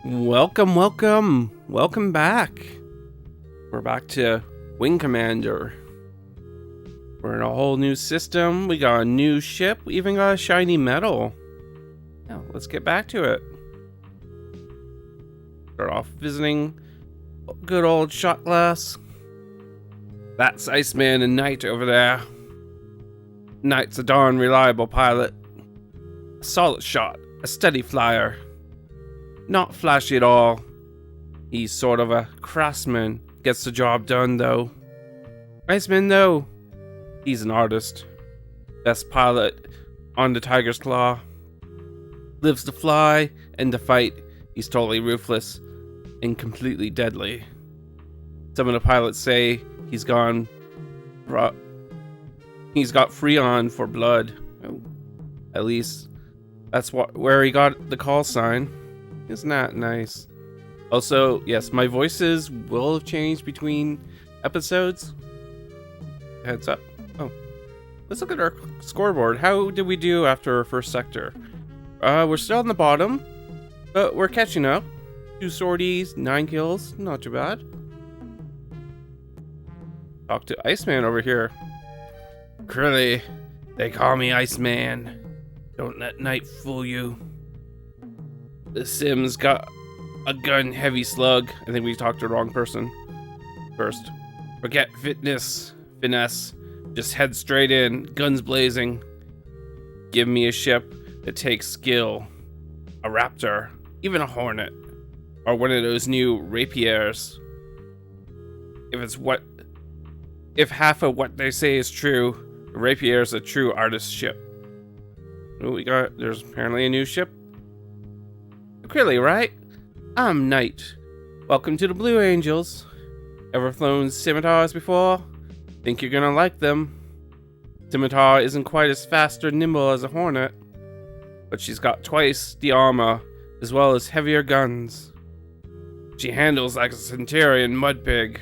Welcome back. We're back to Wing Commander. We're in a whole new system. We got a new ship. We even got a shiny medal. Now, let's get back to it. Start off visiting good old shot glass. That's Iceman and Knight over there. Knight's a darn reliable pilot. A solid shot. A steady flyer. Not flashy at all. He's sort of a craftsman. Gets the job done, though. Iceman, though, he's an artist. Best pilot on the Tiger's Claw. Lives to fly and to fight. He's totally ruthless and completely deadly. Some of the pilots say he's got Freon for blood. At least that's where he got the call sign. Isn't that nice? Also, yes, my voices will have changed between episodes. Heads up. Oh, let's look at our scoreboard. How did we do after our first sector? We're still on the bottom, but we're catching up. 2 sorties, 9 kills, not too bad. Talk to Iceman over here. Crilly, they call me Iceman. Don't let Knight fool you. The Sim's got a gun heavy slug. I think we talked to the wrong person. First, forget finesse. Just head straight in, guns blazing. Give me a ship that takes skill. A Raptor, even a Hornet. Or one of those new Rapiers. If half of what they say is true, the Rapier is a true artist ship. Oh, there's apparently a new ship. Crilly, right? I'm Knight. Welcome to the Blue Angels. Ever flown scimitars before? Think you're gonna like them. Scimitar isn't quite as fast or nimble as a Hornet, but she's got twice the armor, as well as heavier guns. She handles like a Centurion mud pig.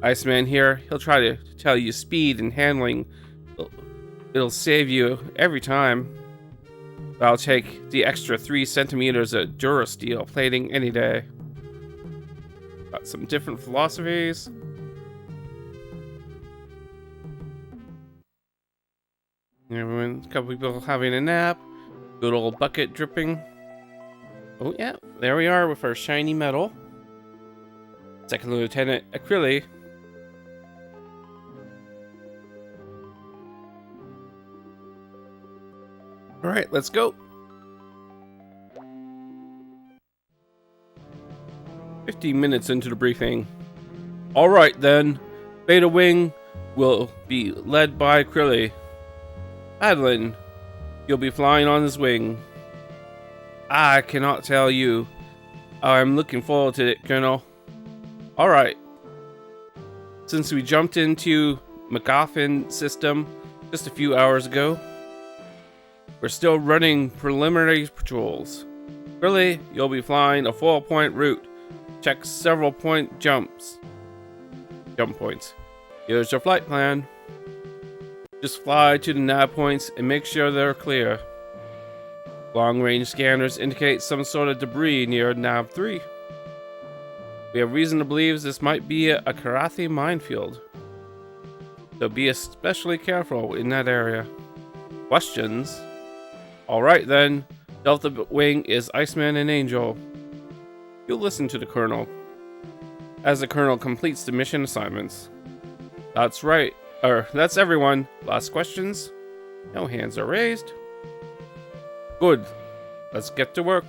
Iceman here, he'll try to tell you speed and handling. It'll save you every time. I'll take the extra 3 centimeters of Durasteel plating any day. Got some different philosophies. Everyone, a couple people having a nap. Good old bucket dripping. Oh yeah, there we are with our shiny medal. Second Lieutenant Acryli. Alright, let's go. 15 minutes into the briefing. Alright then, Beta Wing will be led by Crilly. Adlin, you'll be flying on his wing. I cannot tell you. I'm looking forward to it, Colonel. Alright. Since we jumped into MacGuffin system just a few hours ago, we're still running preliminary patrols. Really, you'll be flying a 4-point route. Check several jump points. Here's your flight plan. Just fly to the nav points and make sure they're clear. Long-range scanners indicate some sort of debris near nav 3. We have reason to believe this might be a Karathi minefield, so be especially careful in that area. Questions? Alright then, Delta Wing is Iceman and Angel. You'll listen to the Colonel as the Colonel completes the mission assignments. That's right, that's everyone. Last questions? No hands are raised. Good, let's get to work.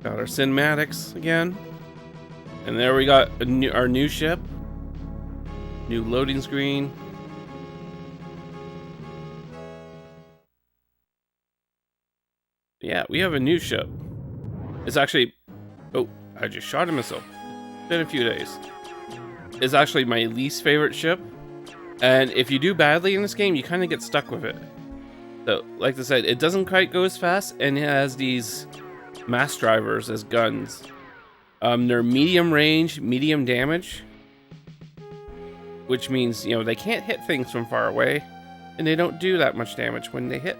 Got our cinematics again. And there we got our new ship. New loading screen. Yeah, we have a new ship. It's actually... Oh, I just shot at myself. Been a few days. It's actually my least favorite ship. And if you do badly in this game, you kind of get stuck with it. So, like I said, it doesn't quite go as fast, and it has these mass drivers as guns. They're medium range, medium damage, which means, you know, they can't hit things from far away, and they don't do that much damage when they hit.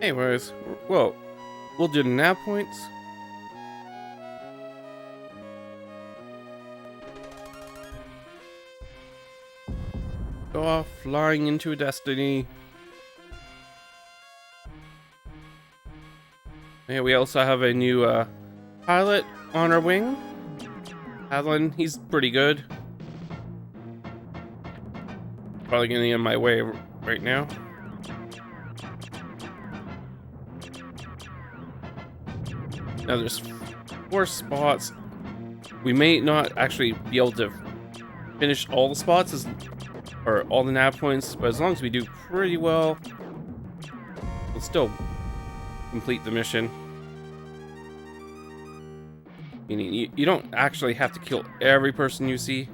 Anyways, well, we'll do the nav points. Go off flying into a destiny. And we also have a new pilot on our wing. Alan, he's pretty good. Probably getting in my way right now. Now there's 4 spots. We may not actually be able to finish all the spots or all the nav points, but as long as we do pretty well, we'll still complete the mission. Meaning you don't actually have to kill every person you see.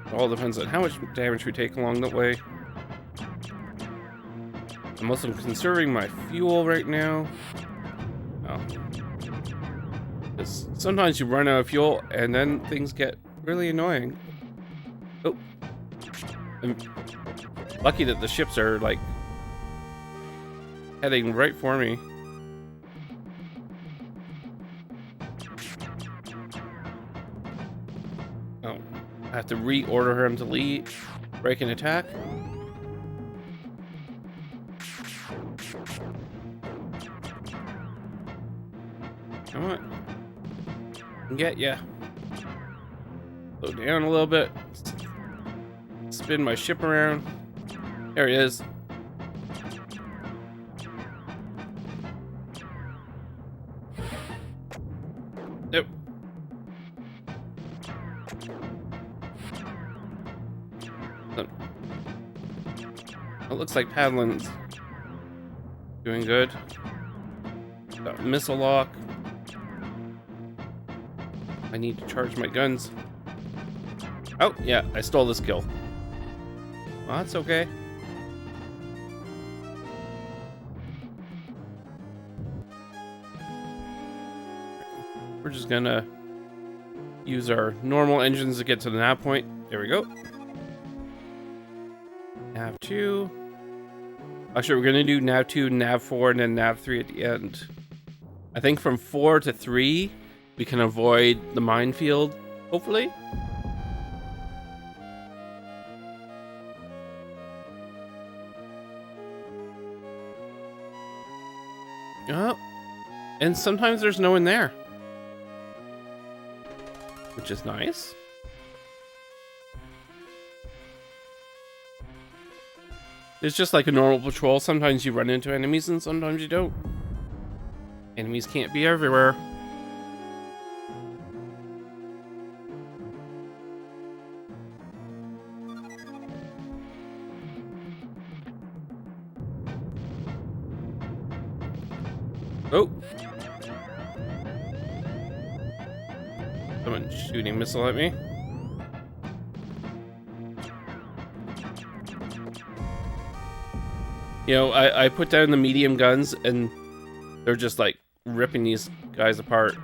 It all depends on how much damage we take along the way. I'm also conserving my fuel right now. Oh. Because sometimes you run out of fuel and then things get really annoying. Oh. I'm lucky that the ships are like heading right for me. Oh. I have to reorder him to lead, break and attack. Come on. Get ya. Slow down a little bit. Spin my ship around. There he is. Nope. It looks like Padlin's doing good. Got missile lock. I need to charge my guns. Oh, yeah, I stole this kill. Well, that's okay. We're just gonna use our normal engines to get to the nav point. There we go. Nav 2. Actually, we're gonna do nav 2, nav 4, and then nav 3 at the end. I think from 4 to 3, we can avoid the minefield, hopefully. Oh, and sometimes there's no one there, which is nice. It's just like a normal patrol. Sometimes you run into enemies and sometimes you don't. Enemies can't be everywhere. Oh! Someone shooting missile at me. You know, I put down the medium guns and they're just like ripping these guys apart.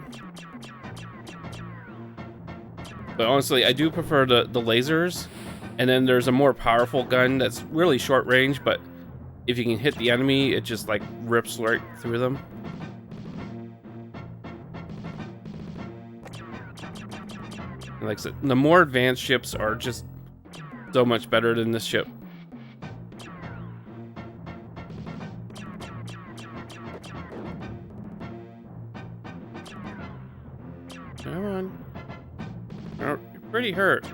But honestly, I do prefer the lasers. And then there's a more powerful gun that's really short range, but if you can hit the enemy, it just like rips right through them. Like I said, the more advanced ships are just so much better than this ship. Come on. Oh, you're pretty hurt.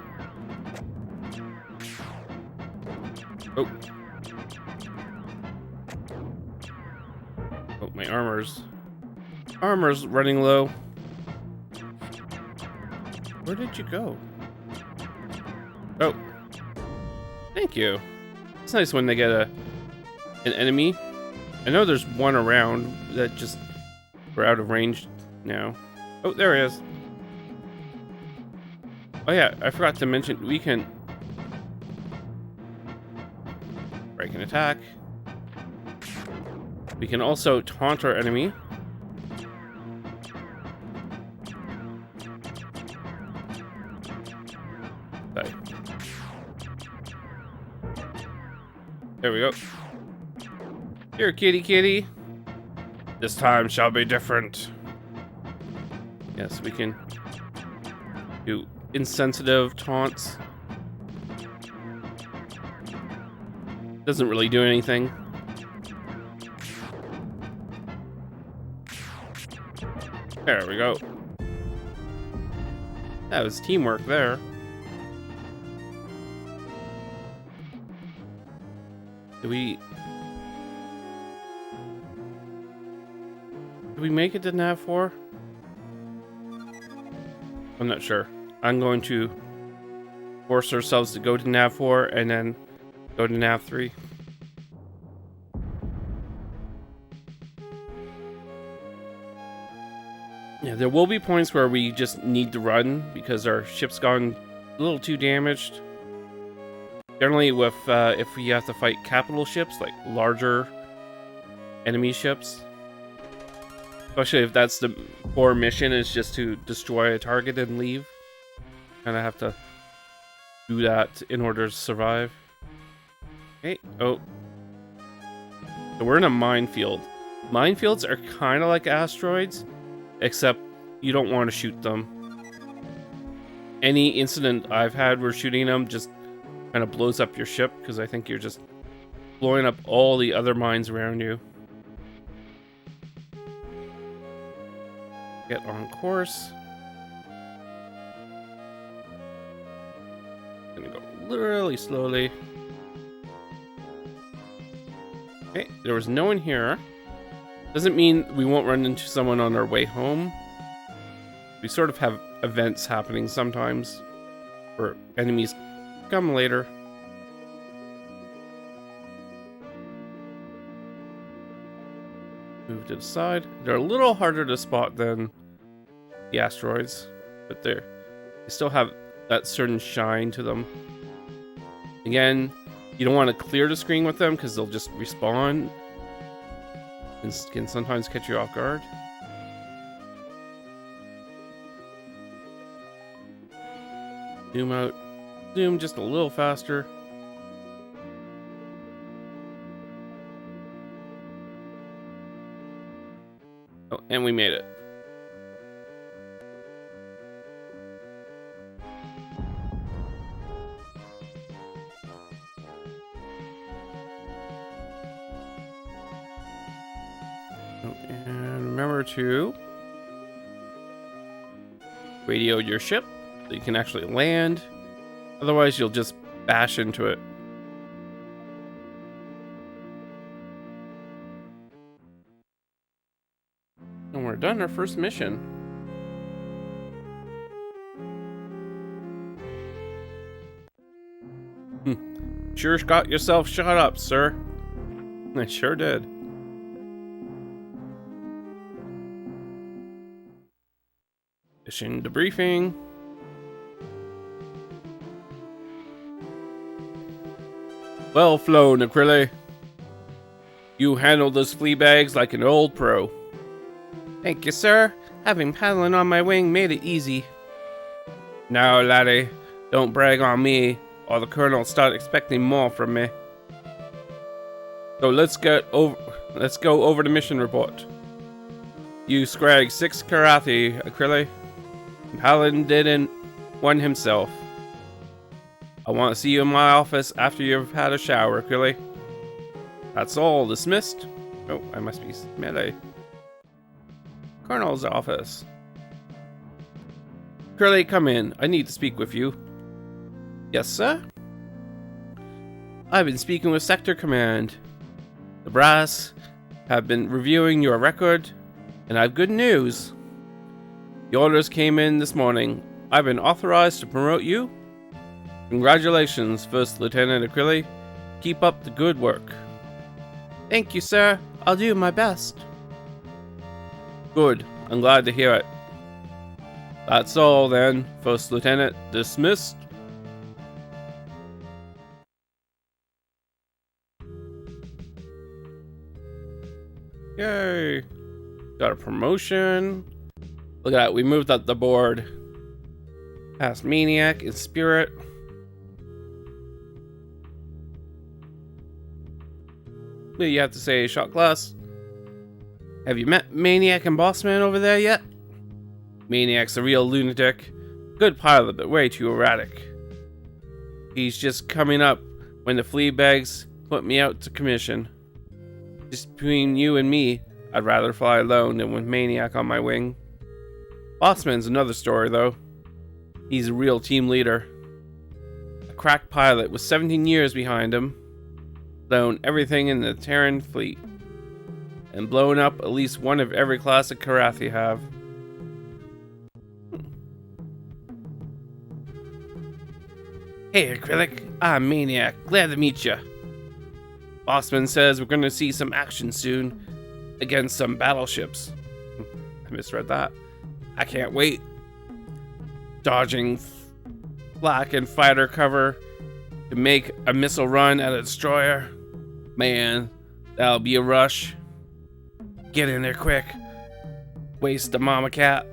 Oh. Oh, my armor's running low. Where did you go? Oh. Thank you. It's nice when they get an enemy. I know there's one around that just we're out of range now. Oh, there he is. Oh yeah, I forgot to mention we can break an attack. We can also taunt our enemy. Okay. There we go. Here, kitty kitty. This time shall be different. Yes, we can do insensitive taunts. Doesn't really do anything. There we go. That was teamwork there. Did we make it to nav 4? I'm not sure. I'm going to force ourselves to go to nav 4 and then go to nav 3. Yeah, there will be points where we just need to run because our ship's gone a little too damaged. Generally, with if we have to fight capital ships, like larger enemy ships, especially if that's the core mission, is just to destroy a target and leave. Kind of have to do that in order to survive. Okay. Oh, so we're in a minefield. Minefields are kind of like asteroids, except you don't want to shoot them. Any incident I've had where shooting them just kind of blows up your ship, because I think you're just blowing up all the other mines around you. Get on course. Gonna go really slowly. Okay, there was no one here. Doesn't mean we won't run into someone on our way home. We sort of have events happening sometimes where enemies come later. Move to the side. They're a little harder to spot than the asteroids, but they still have that certain shine to them. Again, you don't want to clear the screen with them because they'll just respawn and can sometimes catch you off guard. Zoom out. Zoom just a little faster. Oh, and we made it. Oh, and remember to radio your ship so you can actually land. Otherwise, you'll just bash into it. And we're done our first mission. Sure got yourself shot up, sir. I sure did. Mission debriefing. Well flown, Acryli. You handled those flea bags like an old pro. Thank you, sir. Having paddling on my wing made it easy. Now, laddie, don't brag on me, or the colonel'll start expecting more from me. So let's go over the mission report. You scragged 6 Karathi, Acryli. Paladin didn't one himself. I want to see you in my office after you've had a shower, Acryli. That's all. Dismissed. Oh, I must be melee. Colonel's office. Acryli, come in. I need to speak with you. Yes, sir? I've been speaking with Sector Command. The brass have been reviewing your record, and I have good news. The orders came in this morning. I've been authorized to promote you. Congratulations, First Lieutenant Acryli. Keep up the good work. Thank you, sir. I'll do my best. Good. I'm glad to hear it. That's all then, First Lieutenant. Dismissed. Yay. Got a promotion. Look at that. We moved up the board. Past Maniac and Spirit. What do you have to say, Shot Glass? Have you met Maniac and Bossman over there yet? Maniac's a real lunatic. Good pilot, but way too erratic. He's just coming up when the flea bags put me out to commission. Just between you and me, I'd rather fly alone than with Maniac on my wing. Bossman's another story, though. He's a real team leader. A crack pilot with 17 years behind him, flown everything in the Terran fleet, and blown up at least one of every classic Karathi have. Hey, Acrylic. I'm Maniac. Glad to meet ya. Bossman says we're gonna see some action soon against some battleships. I misread that. I can't wait. Dodging flak and fighter cover to make a missile run at a destroyer. Man, that'll be a rush. Get in there quick. Waste the mama cat.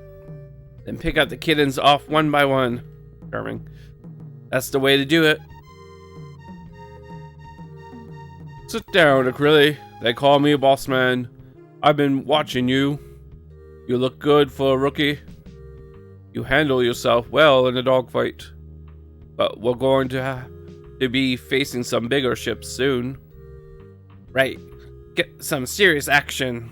Then pick up the kittens off one by one. Charming. That's the way to do it. Sit down, Acryli. They call me boss man. I've been watching you. You look good for a rookie. You handle yourself well in a dogfight. But we're going to be facing some bigger ships soon. Right. Get some serious action.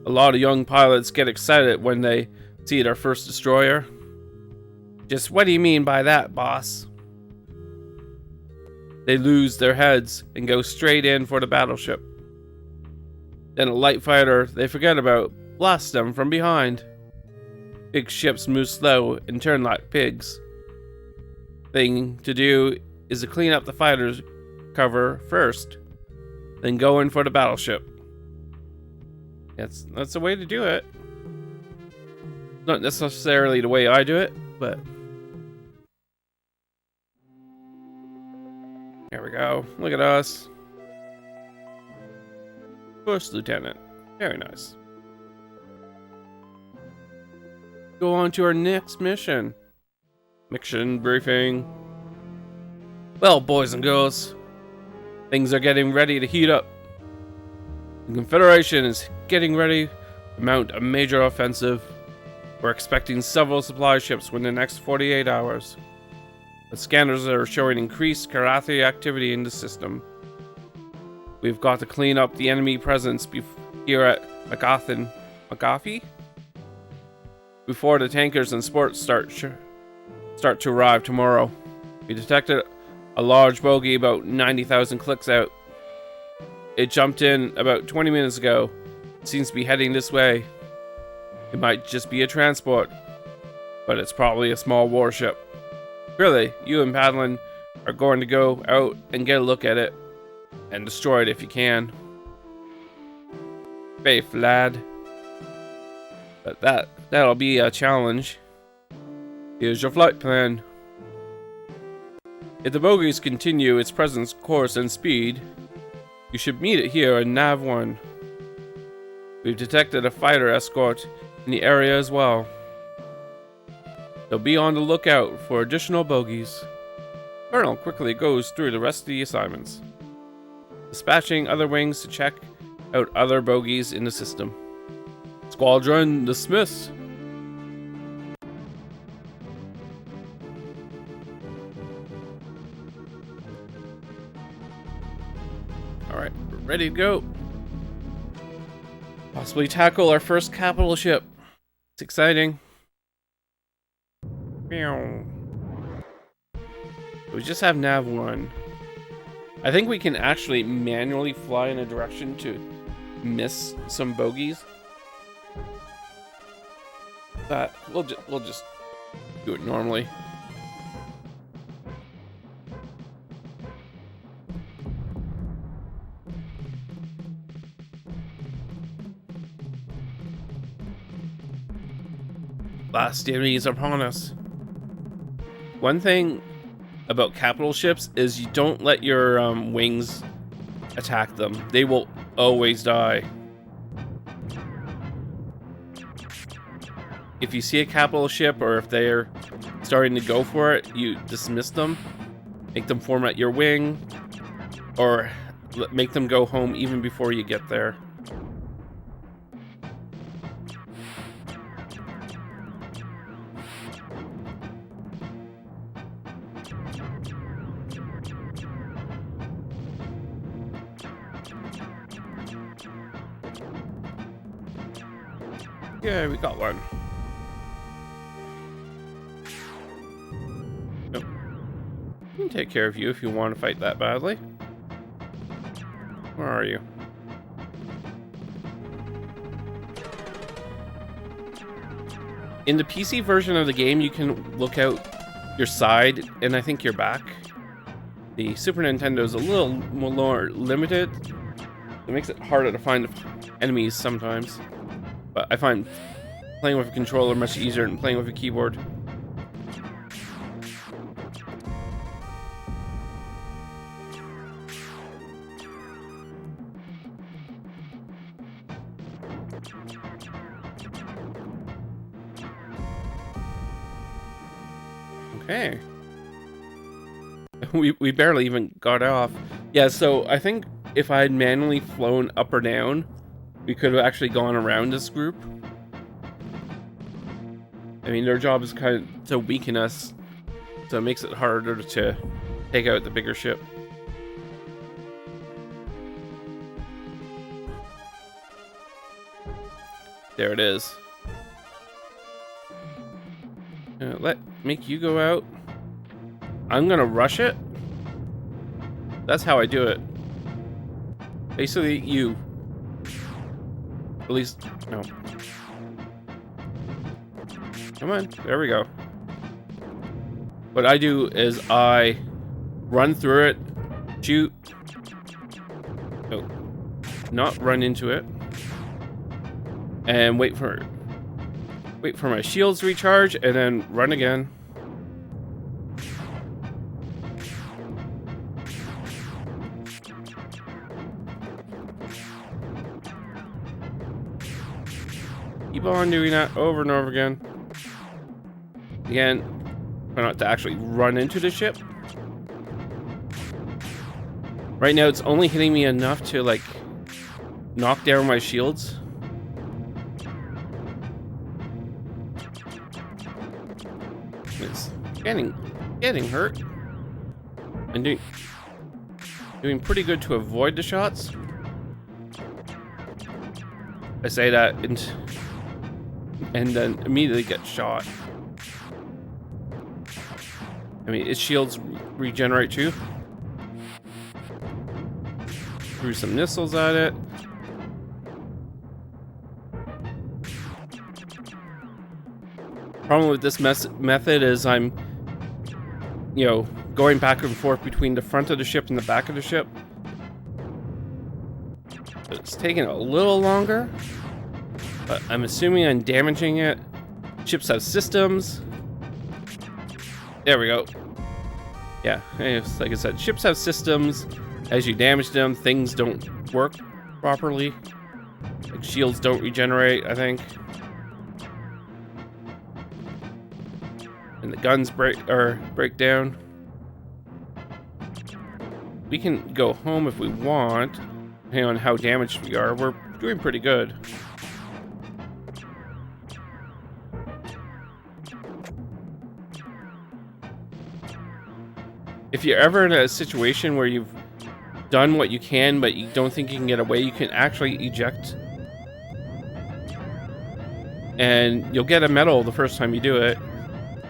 A lot of young pilots get excited when they see their first destroyer. Just what do you mean by that, boss? They lose their heads and go straight in for the battleship. Then a light fighter they forget about blasts them from behind. Big ships move slow and turn like pigs. Thing to do is to clean up the fighter's cover first, then go in for the battleship. That's the way to do it. Not necessarily the way I do it, but there we go. Look at us. First Lieutenant. Very nice. Go on to our next mission. Mission briefing. Well, boys and girls, things are getting ready to heat up. The Confederation is getting ready to mount a major offensive. We're expecting several supply ships within the next 48 hours. The scanners are showing increased Karathi activity in the system. We've got to clean up the enemy presence here at McAfee before the tankers and sports start to arrive tomorrow. We detected a large bogey about 90,000 clicks out. It jumped in about 20 minutes ago. It seems to be heading this way. It might just be a transport, but it's probably a small warship. Really, you and Padlin are going to go out and get a look at it and destroy it if you can. Faith, lad. But that'll be a challenge. Here's your flight plan. If the bogies continue its present course and speed, you should meet it here in Nav 1. We've detected a fighter escort in the area as well. They'll be on the lookout for additional bogies. Colonel quickly goes through the rest of the assignments, dispatching other wings to check out other bogies in the system. Squadron dismissed. Alright, we're ready to go. Possibly tackle our first capital ship. It's exciting. We just have Nav 1. I think we can actually manually fly in a direction to miss some bogies. But we'll just do it normally. Last enemies are upon us. One thing about capital ships is you don't let your wings attack them. They will always die. If you see a capital ship, or if they're starting to go for it, you dismiss them, make them form at your wing, or make them go home even before you get there. Yeah, we got one. Nope. I can take care of you if you want to fight that badly. Where are you? In the PC version of the game, you can look out your side and I think your back. The Super Nintendo is a little more limited. It makes it harder to find enemies sometimes. But I find playing with a controller much easier than playing with a keyboard. Okay. We barely even got off. Yeah, so I think if I had manually flown up or down, we could have actually gone around this group. I mean, their job is kind of to weaken us, so it makes it harder to take out the bigger ship. There it is. Make you go out. I'm gonna rush it. That's how I do it. Basically, you. At least, no. Come on, there we go. What I do is I run through it, shoot. Oh, not run into it, and wait for my shields to recharge, and then run again. Keep on doing that over and over again. Again, try not to actually run into the ship. Right now, it's only hitting me enough to, like, knock down my shields. It's getting hurt. I'm doing pretty good to avoid the shots. I say that and then immediately get shot. I mean, its shields regenerate too. Threw some missiles at it. Problem with this method is I'm, going back and forth between the front of the ship and the back of the ship. It's taking a little longer, but I'm assuming I'm damaging it. Ships have systems. There we go. Yeah, like I said, ships have systems. As you damage them, things don't work properly. Like shields don't regenerate, I think. And the guns break down. We can go home if we want, depending on how damaged we are. We're doing pretty good. If you're ever in a situation where you've done what you can, but you don't think you can get away, you can actually eject. And you'll get a medal the first time you do it.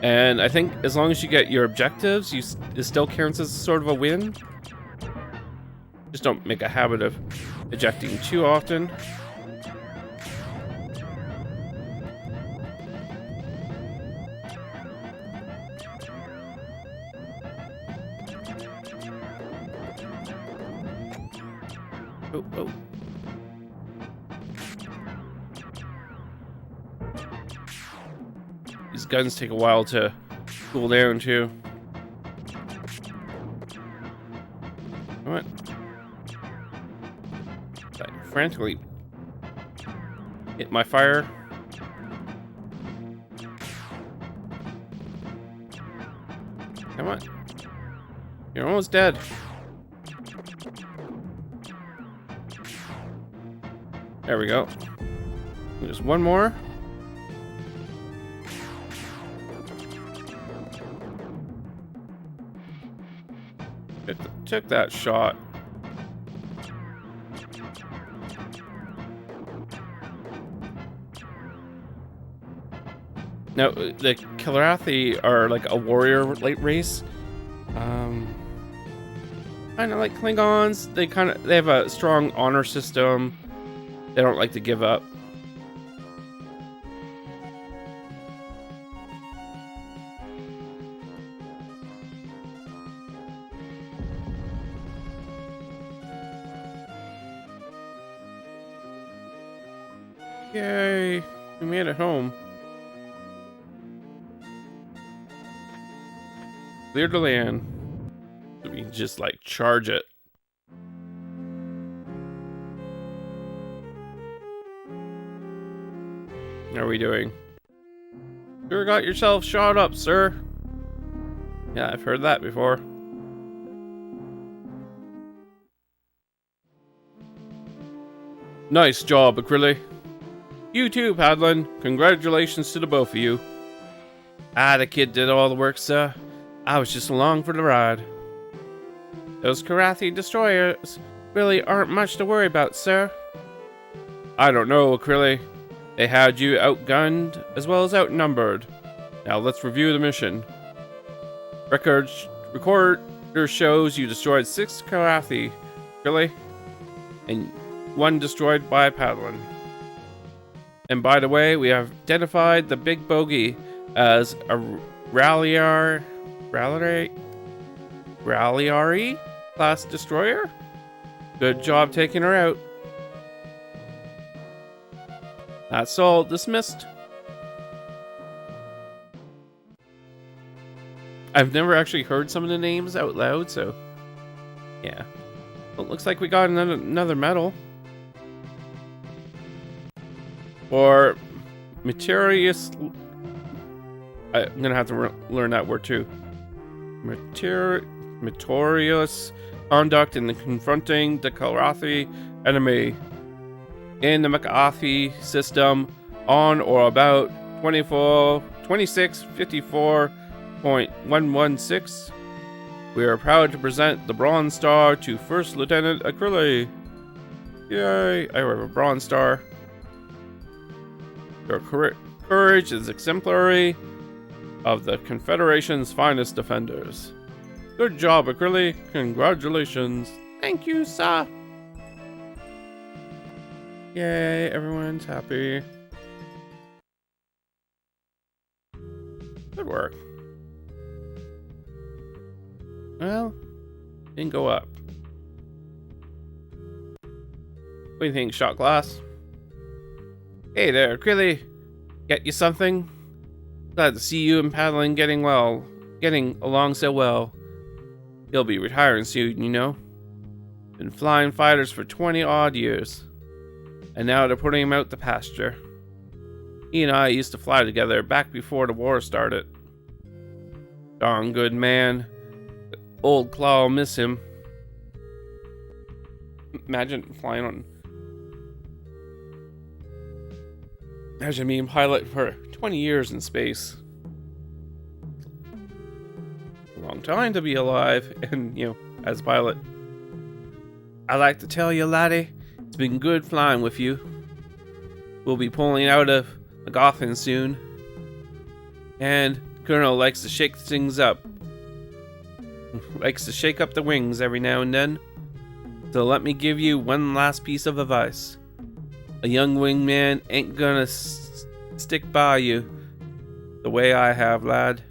And I think as long as you get your objectives, it still counts as sort of a win. Just don't make a habit of ejecting too often. Oh. These guns take a while to cool down too. Come on. Like, frantically hit my fire. Come on. You're almost dead. There we go. There's one more. Took that shot. Now, the Kilrathi are like a warrior race. Kind of like Klingons. They have a strong honor system. They don't like to give up. Yay, we made it home. Clear the land. So we can just like charge it. How are we doing? Sure got yourself shot up, sir. Yeah, I've heard that before. Nice job, Acryli. You too, Padlin. Congratulations to the both of you. The kid did all the work, sir. I was just along for the ride. Those Kilrathi destroyers really aren't much to worry about, sir. I don't know, Acryli. They had you outgunned as well as outnumbered. Now let's review the mission. Recorder shows you destroyed 6 Kilrathi, Acryli, and 1 destroyed by Padlin. And by the way, we have identified the big bogey as a Ralliari class destroyer. Good job taking her out. That's all. Dismissed. I've never actually heard some of the names out loud, so yeah. Well, it looks like we got another medal. Or Materius. I'm gonna have to learn that word too. Meritorious conduct in confronting the Kilrathi enemy in the McAfee system on or about 2654.116. We are proud to present the Bronze Star to First Lieutenant Acryli. Yay! I have a Bronze Star. Your courage is exemplary of the Confederation's finest defenders. Good job, Acryli. Congratulations. Thank you, sir. Yay, everyone's happy. Good work. Well, didn't go up. What do you think, shot glass? Hey there, Acryli. Get you something? Glad to see you and Padlin getting along so well. He'll be retiring soon, you know. Been flying fighters for 20 odd years. And now they're putting him out to pasture. He and I used to fly together back before the war started. Darn good man. Old Claw will miss him. Imagine flying on... Imagine being pilot for 20 years in space. A long time to be alive and, you know, as a pilot. I like to tell you, laddie, it's been good flying with you. We'll be pulling out of McGoffin soon. And Colonel likes to shake things up. Likes to shake up the wings every now and then. So let me give you one last piece of advice. A young wingman ain't gonna stick by you the way I have, lad.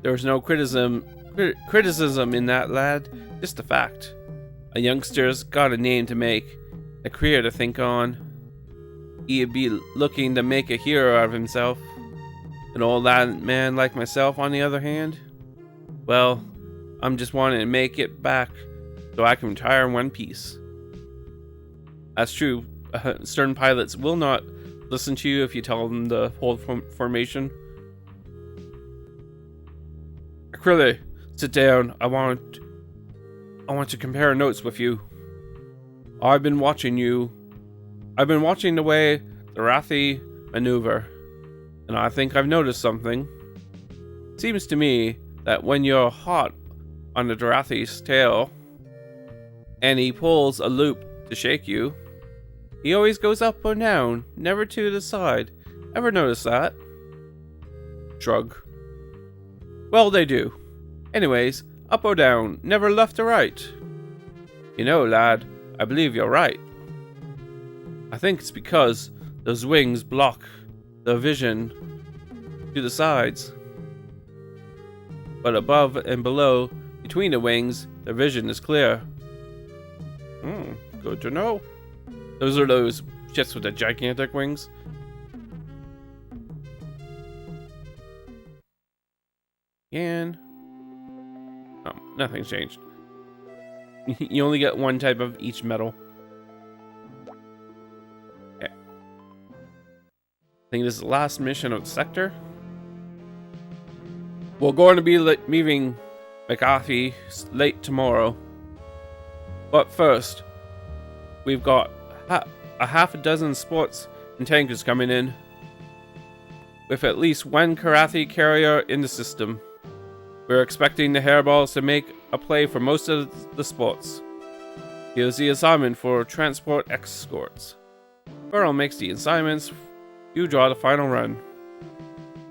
There's no criticism in that, lad. Just a fact. A youngster's got a name to make, a career to think on. He'd be looking to make a hero out of himself. An old man like myself, on the other hand, well, I'm just wanting to make it back so I can retire in one piece. That's true. Certain pilots will not listen to you if you tell them the hold formation. Acryli, sit down. I want to compare notes with you. I've been watching the way the Rathi maneuver, and I think I've noticed something. Seems to me that when you're hot on the Dorathi's tail, and he pulls a loop to shake you, he always goes up or down, never to the side. Ever notice that? Shrug. Well, they do. Anyways, up or down, never left or right. You know, lad, I believe you're right. I think it's because those wings block the vision to the sides. But above and below, between the wings, the vision is clear. Good to know. Those are those ships with the gigantic wings. And oh, nothing's changed. You only get one type of each metal. Okay. I think this is the last mission of the sector. We're going to be leaving McAfee late tomorrow. But first, we've got a half a dozen sports and tankers coming in, with at least one Karathi carrier in the system. We're expecting the hairballs to make a play for most of the sports. Here's the assignment for transport escorts. Burl makes the assignments. You draw the final run.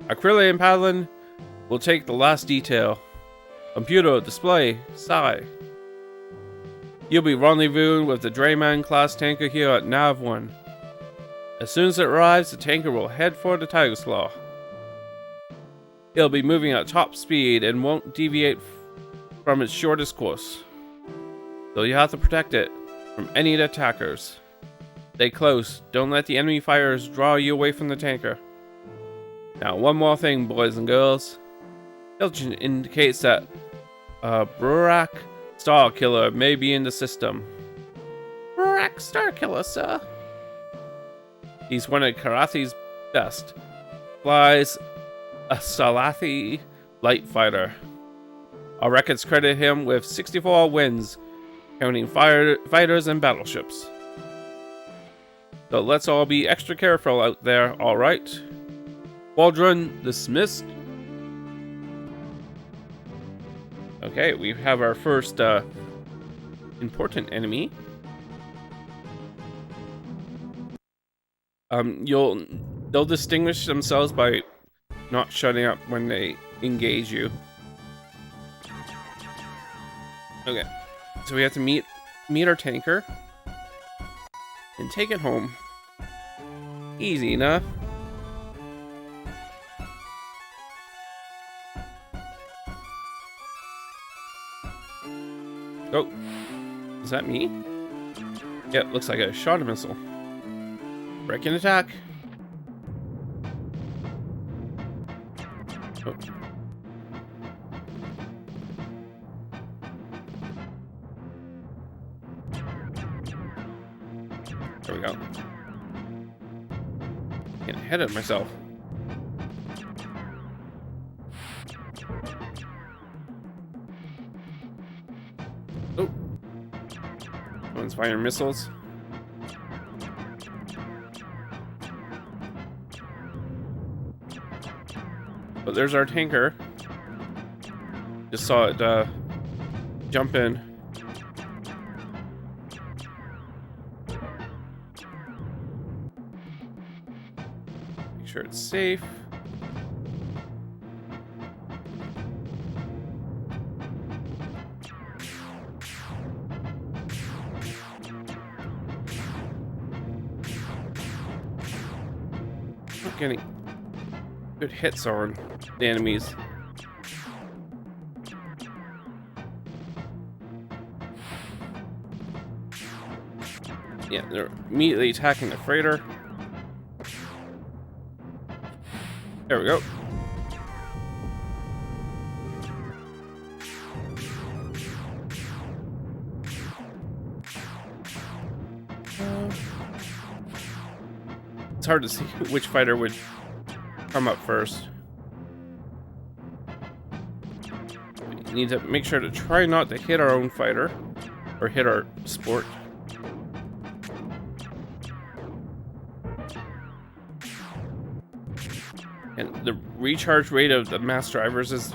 Acryli and Padlin will take the last detail. Computer, display, Sci. You'll be rendezvousing with the Drayman class tanker here at Nav 1. As soon as it arrives, the tanker will head for the Tiger's Claw. It'll be moving at top speed and won't deviate from its shortest course. So you have to protect it from any of the attackers. Stay close, don't let the enemy fighters draw you away from the tanker. Now one more thing, boys and girls. Intelligence indicates that Burak Star Killer may be in the system. Burak Star Killer, sir. He's one of Karathi's best. Flies a Salathi light fighter. Our records credit him with 64 wins, counting fighters and battleships. So let's all be extra careful out there, alright? Squadron dismissed. Okay, we have our first important enemy. They'll distinguish themselves by not shutting up when they engage you. Okay, so we have to meet our tanker and take it home. Easy enough. Oh, is that me? Yeah, it looks like I shot a missile. Break and attack. Oh. There we go. Getting ahead of myself. Oh. One's firing missiles. But there's our tanker. Just saw it jump in. Make sure it's safe. Not getting good hits on the enemies. Yeah, they're immediately attacking the freighter. There we go. It's hard to see which fighter would come up first. We need to make sure to try not to hit our own fighter or hit our sport. And the recharge rate of the mass drivers is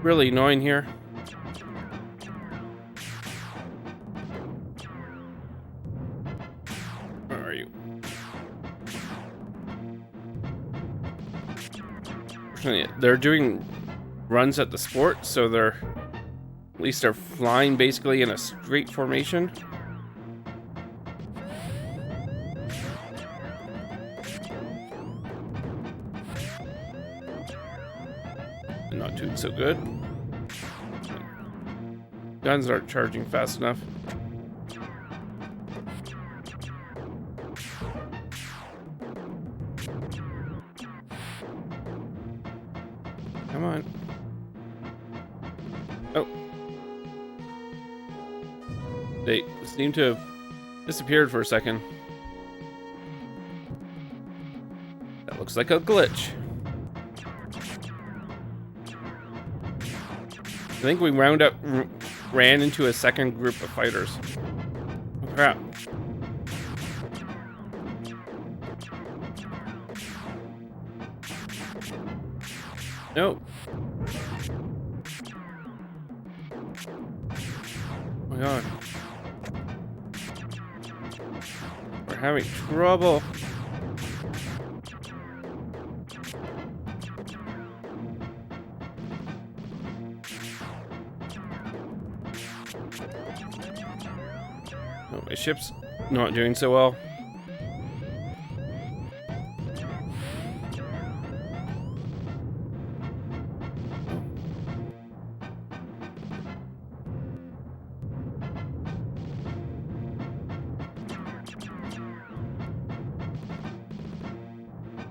really annoying here. Where are you? They're doing runs at the sport, so they're at least they're flying basically in a straight formation. Not doing so good. Guns aren't charging fast enough. Come on. Oh. They seem to have disappeared for a second. That looks like a glitch. I think we ran into a second group of fighters. Oh, crap. No. Oh my god. We're having trouble. Oh, my ship's not doing so well.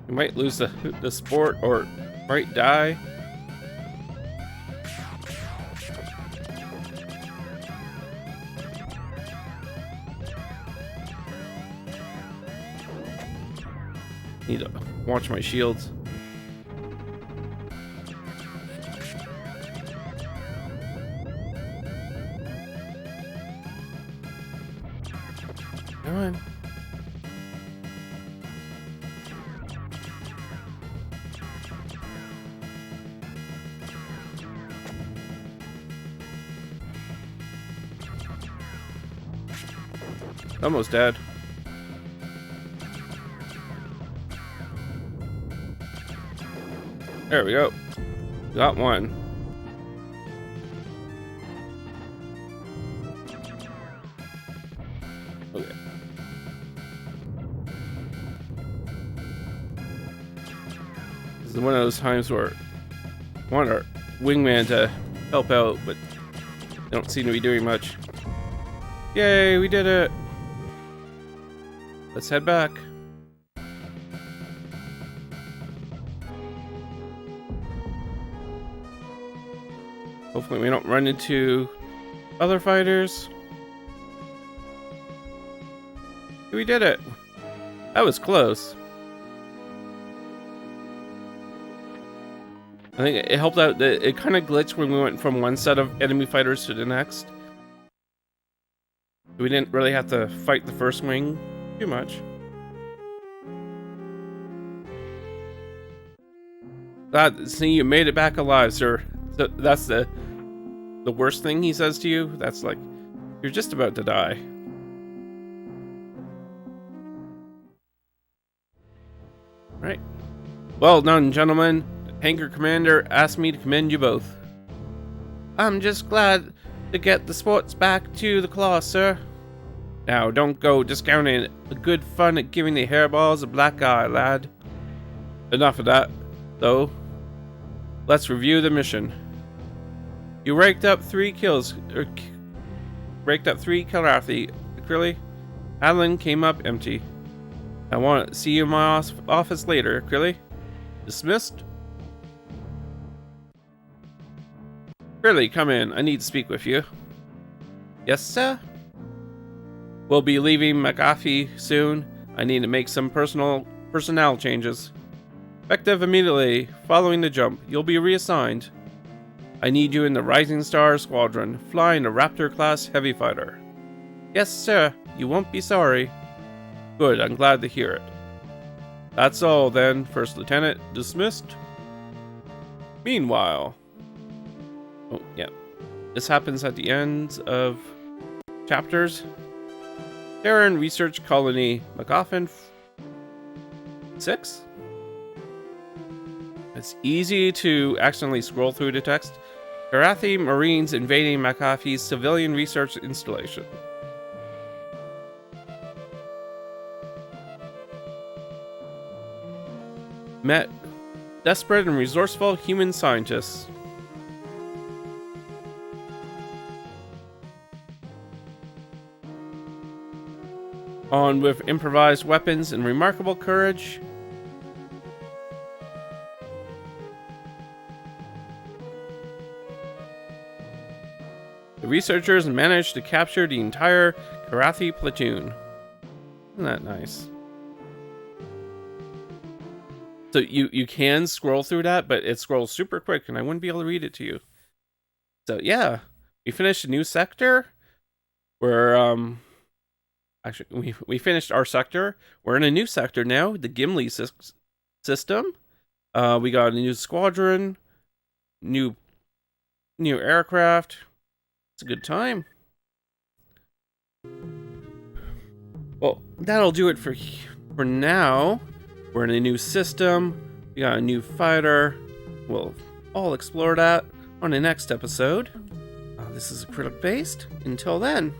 We might lose the sport or might die. Need to watch my shields. Come on. Almost dead. There we go. Got one. Okay. This is one of those times where I want our wingman to help out, but they don't seem to be doing much. Yay, we did it! Let's head back. Hopefully we don't run into other fighters. We did it. That was close. I think it helped out that it kind of glitched when we went from one set of enemy fighters to the next. We didn't really have to fight the first wing too much. See, you made it back alive, sir. So that's the worst thing he says to you. That's like, you're just about to die. Right. Well done, gentlemen. The tanker commander asked me to commend you both. I'm just glad to get the sports back to the claw, sir. Now, don't go discounting the good fun at giving the hairballs a black eye, lad. Enough of that, though. Let's review the mission. You raked up 3 kills, raked up 3 killer athlete. Crilly, Adeline came up empty. I want to see you in my office later, Crilly. Dismissed? Crilly, come in. I need to speak with you. Yes, sir? We'll be leaving McAfee soon. I need to make some personal personnel changes. Effective immediately following the jump, you'll be reassigned. I need you in the Rising Star Squadron, flying a Raptor-class heavy fighter. Yes, sir. You won't be sorry. Good, I'm glad to hear it. That's all then, First Lieutenant. Dismissed. Meanwhile... Oh, yeah. This happens at the end of chapters. Terran Research Colony, MacGuffin 6? It's easy to accidentally scroll through the text. Karathi Marines invading McAfee's civilian research installation. Met desperate and resourceful human scientists. Armed with improvised weapons and remarkable courage. The researchers managed to capture the entire Karathi platoon. Isn't that nice? So you can scroll through that, but it scrolls super quick and I wouldn't be able to read it to you. So yeah, we finished a new sector. We're actually we finished our sector. We're in a new sector now, the Gimli system. We got a new squadron, new aircraft. It's a good time. Well, that'll do it for now. We're in a new system. We got a new fighter. We'll all explore that on the next episode. This is Acrylic Based. Until then.